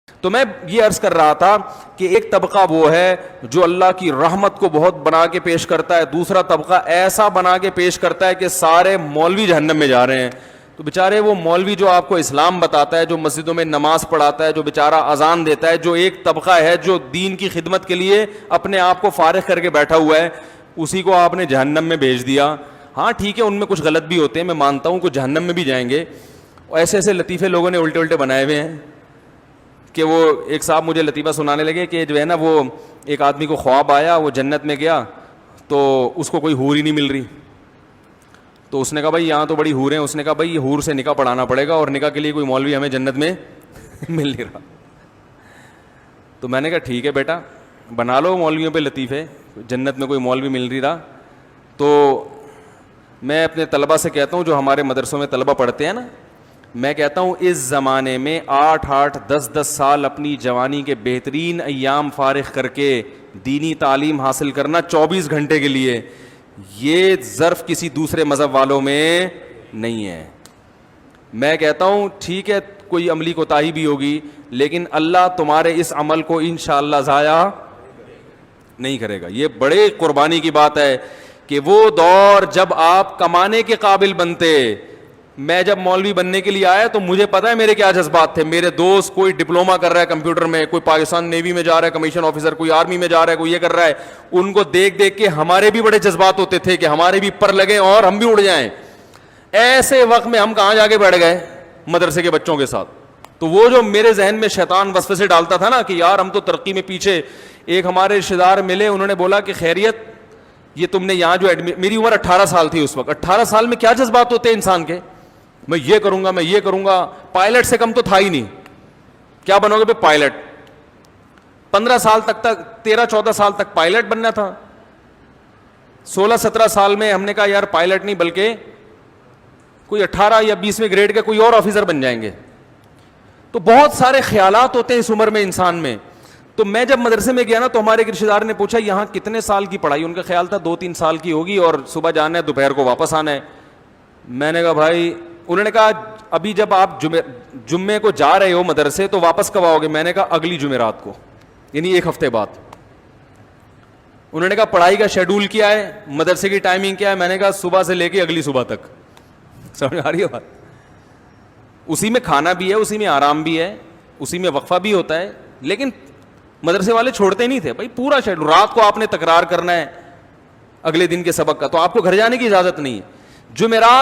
تو میں یہ عرض کر رہا تھا کہ ایک طبقہ وہ ہے جو اللہ کی رحمت کو بہت بنا کے پیش کرتا ہے، دوسرا طبقہ ایسا بنا کے پیش کرتا ہے کہ سارے مولوی جہنم میں جا رہے ہیں. تو بیچارے وہ مولوی جو آپ کو اسلام بتاتا ہے، جو مسجدوں میں نماز پڑھاتا ہے، جو بیچارہ اذان دیتا ہے، جو ایک طبقہ ہے جو دین کی خدمت کے لیے اپنے آپ کو فارغ کر کے بیٹھا ہوا ہے، اسی کو آپ نے جہنم میں بھیج دیا. ہاں ٹھیک ہے، ان میں کچھ غلط بھی ہوتے ہیں، میں مانتا ہوں کہ جہنم میں بھی جائیں گے. ایسے ایسے لطیفے لوگوں نے الٹے الٹے بنائے ہوئے ہیں کہ وہ ایک صاحب مجھے لطیفہ سنانے لگے کہ جو ہے نا وہ ایک آدمی کو خواب آیا، وہ جنت میں گیا تو اس کو کوئی حور ہی نہیں مل رہی. تو اس نے کہا بھائی یہاں تو بڑی حور ہیں. اس نے کہا بھائی یہ حور سے نکاح پڑھانا پڑے گا، اور نکاح کے لیے کوئی مولوی ہمیں جنت میں مل نہیں رہا. تو میں نے کہا ٹھیک ہے بیٹا، بنا لو مولویوں پہ لطیفے، جنت میں کوئی مولوی مل نہیں رہا. تو میں اپنے طلبہ سے کہتا ہوں جو ہمارے مدرسوں میں طلبہ پڑھتے ہیں نا، میں کہتا ہوں اس زمانے میں 8 10 سال اپنی جوانی کے بہترین ایام فارغ کر کے دینی تعلیم حاصل کرنا 24 گھنٹے کے لیے، یہ ظرف کسی دوسرے مذہب والوں میں نہیں ہے. میں کہتا ہوں ٹھیک ہے کوئی عملی کوتاہی بھی ہوگی، لیکن اللہ تمہارے اس عمل کو انشاءاللہ ضائع نہیں کرے گا. یہ بڑے قربانی کی بات ہے کہ وہ دور جب آپ کمانے کے قابل بنتے. میں جب مولوی بننے کے لیے آیا تو مجھے پتا ہے میرے کیا جذبات تھے. میرے دوست کوئی ڈپلوما کر رہا ہے کمپیوٹر میں، کوئی پاکستان نیوی میں جا رہا ہے کمیشن آفیسر، کوئی آرمی میں جا رہا ہے، کوئی یہ کر رہا ہے. ان کو دیکھ دیکھ کے ہمارے بھی بڑے جذبات ہوتے تھے کہ ہمارے بھی پر لگے اور ہم بھی اڑ جائیں. ایسے وقت میں ہم کہاں جا کے بیٹھ گئے مدرسے کے بچوں کے ساتھ. تو وہ جو میرے ذہن میں شیطان وسوسے سے ڈالتا تھا نا کہ یار ہم تو ترقی میں پیچھے. ایک ہمارے رشتے دار ملے، انہوں نے بولا کہ خیریت یہ تم نے یہاں جو میری عمر 18 سال تھی اس وقت. 18 سال میں کیا جذبات ہوتے ہیں انسان کے، میں یہ کروں گا، میں یہ کروں گا. پائلٹ سے کم تو تھا ہی نہیں. کیا بنو گے پائلٹ؟ 15 سال تک 13 14 سال تک پائلٹ بننا تھا. 16 17 سال میں ہم نے کہا یار پائلٹ نہیں بلکہ کوئی 18 یا 20ویں گریڈ کے کوئی اور آفیسر بن جائیں گے. تو بہت سارے خیالات ہوتے ہیں اس عمر میں انسان میں. تو میں جب مدرسے میں گیا نا تو ہمارے ایک رشتے دار نے پوچھا یہاں کتنے سال کی پڑھائی؟ ان کا خیال تھا 2-3 سال کی ہوگی اور صبح جانا ہے دوپہر کو واپس آنا ہے. میں نے کہا بھائی، انہوں نے کہا ابھی جب آپ جمعے کو جا رہے ہو مدرسے تو واپس کب آؤ گے؟ میں نے کہا اگلی جمعرات کو، یعنی 1 ہفتے بعد. انہوں نے کہا پڑھائی کا شیڈول کیا ہے، مدرسے کی ٹائمنگ کیا ہے؟ میں نے کہا صبح سے لے کے اگلی صبح تک. سمجھ آ رہی ہے بات؟ اسی میں کھانا بھی ہے، اسی میں آرام بھی ہے، اسی میں وقفہ بھی ہوتا ہے. لیکن مدرسے والے چھوڑتے نہیں تھے بھائی پورا شیڈول. رات کو آپ نے تکرار کرنا ہے اگلے دن کے سبق کا، تو آپ کو گھر جانے کی اجازت نہیں ہے. جمعرات